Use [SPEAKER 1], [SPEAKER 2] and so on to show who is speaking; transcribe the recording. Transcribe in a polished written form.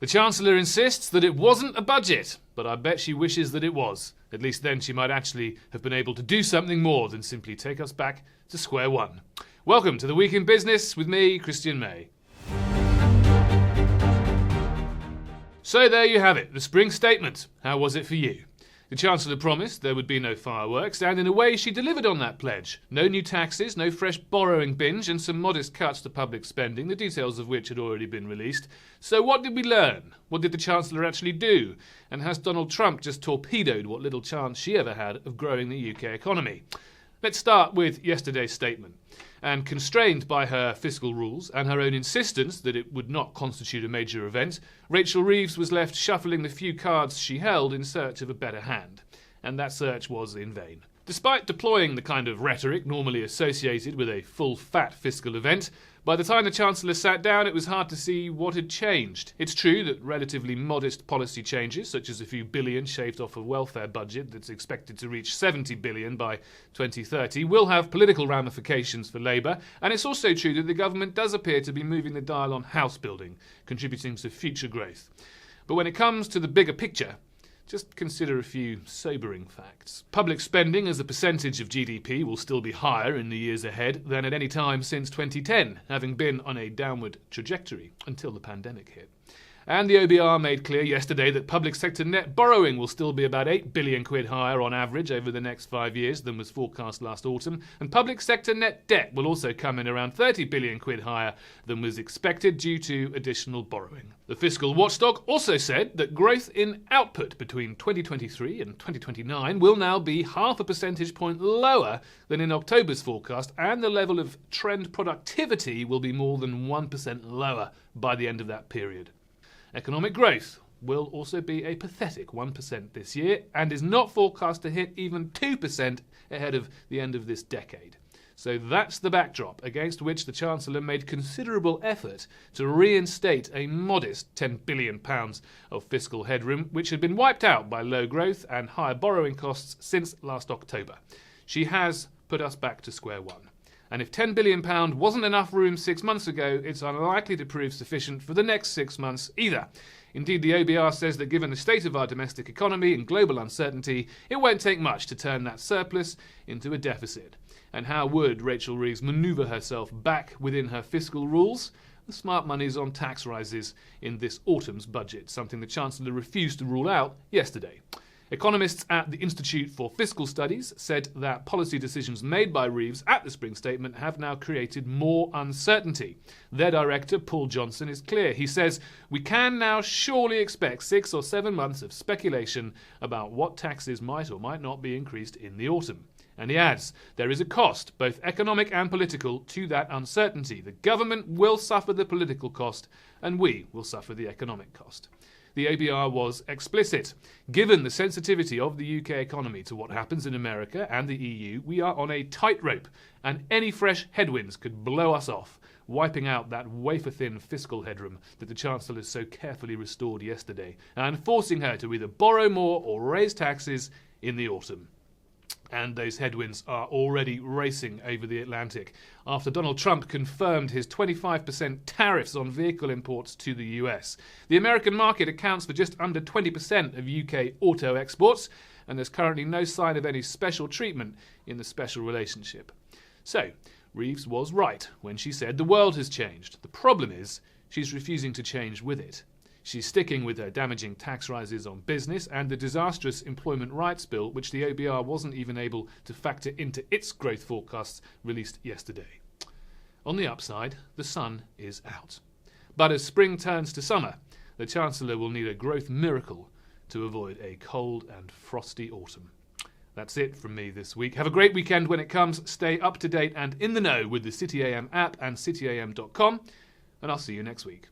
[SPEAKER 1] The Chancellor insists that it wasn't a budget, but I bet she wishes that it was. At least then she might actually have been able to do something more than simply take us back to square one. Welcome to the Week in Business with me, Christian May. So there you have it, the Spring Statement. How was it for you? The Chancellor promised there would be no fireworks, and in a way she delivered on that pledge. No new taxes, no fresh borrowing binge, and some modest cuts to public spending, the details of which had already been released. So what did we learn? What did the Chancellor actually do? And has Donald Trump just torpedoed what little chance she ever had of growing the UK economy? Let's start with yesterday's statement. And constrained by her fiscal rules and her own insistence that it would not constitute a major event, Rachel Reeves was left shuffling the few cards she held in search of a better hand. And that search was in vain. Despite deploying the kind of rhetoric normally associated with a full-fat fiscal event, by the time the Chancellor sat down it was hard to see what had changed. It's true that relatively modest policy changes, such as a few billion shaved off a welfare budget that's expected to reach 70 billion by 2030, will have political ramifications for Labour, and it's also true that the government does appear to be moving the dial on house building, contributing to future growth. But when it comes to the bigger picture, just consider a few sobering facts. Public spending as a percentage of GDP will still be higher in the years ahead than at any time since 2010, having been on a downward trajectory until the pandemic hit. And the OBR made clear yesterday that public sector net borrowing will still be about 8 billion quid higher on average over the next 5 years than was forecast last autumn, and public sector net debt will also come in around 30 billion quid higher than was expected due to additional borrowing. The fiscal watchdog also said that growth in output between 2023 and 2029 will now be half a percentage point lower than in October's forecast, and the level of trend productivity will be more than 1% lower by the end of that period. Economic growth will also be a pathetic 1% this year and is not forecast to hit even 2% ahead of the end of this decade. So that's the backdrop against which the Chancellor made considerable effort to reinstate a modest £10 billion of fiscal headroom, which had been wiped out by low growth and higher borrowing costs since last October. She has put us back to square one. And if £10 billion wasn't enough room 6 months ago, it's unlikely to prove sufficient for the next 6 months either. Indeed, the OBR says that given the state of our domestic economy and global uncertainty, it won't take much to turn that surplus into a deficit. And how would Rachel Reeves manoeuvre herself back within her fiscal rules? The smart money's on tax rises in this autumn's budget, something the Chancellor refused to rule out yesterday. Economists at the Institute for Fiscal Studies said that policy decisions made by Reeves at the Spring Statement have now created more uncertainty. Their director, Paul Johnson, is clear. He says, "We can now surely expect 6 or 7 months of speculation about what taxes might or might not be increased in the autumn." And he adds, "There is a cost, both economic and political, to that uncertainty. The government will suffer the political cost, and we will suffer the economic cost." The OBR was explicit. Given the sensitivity of the UK economy to what happens in America and the EU, we are on a tightrope, and any fresh headwinds could blow us off, wiping out that wafer-thin fiscal headroom that the Chancellor so carefully restored yesterday, and forcing her to either borrow more or raise taxes in the autumn. And those headwinds are already racing over the Atlantic after Donald Trump confirmed his 25% tariffs on vehicle imports to the US. The American market accounts for just under 20% of UK auto exports, and there's currently no sign of any special treatment in the special relationship. So, Reeves was right when she said the world has changed. The problem is she's refusing to change with it. She's sticking with her damaging tax rises on business and the disastrous employment rights bill, which the OBR wasn't even able to factor into its growth forecasts released yesterday. On the upside, the sun is out. But as spring turns to summer, the Chancellor will need a growth miracle to avoid a cold and frosty autumn. That's it from me this week. Have a great weekend when it comes. Stay up to date and in the know with the City AM app and cityam.com, and I'll see you next week.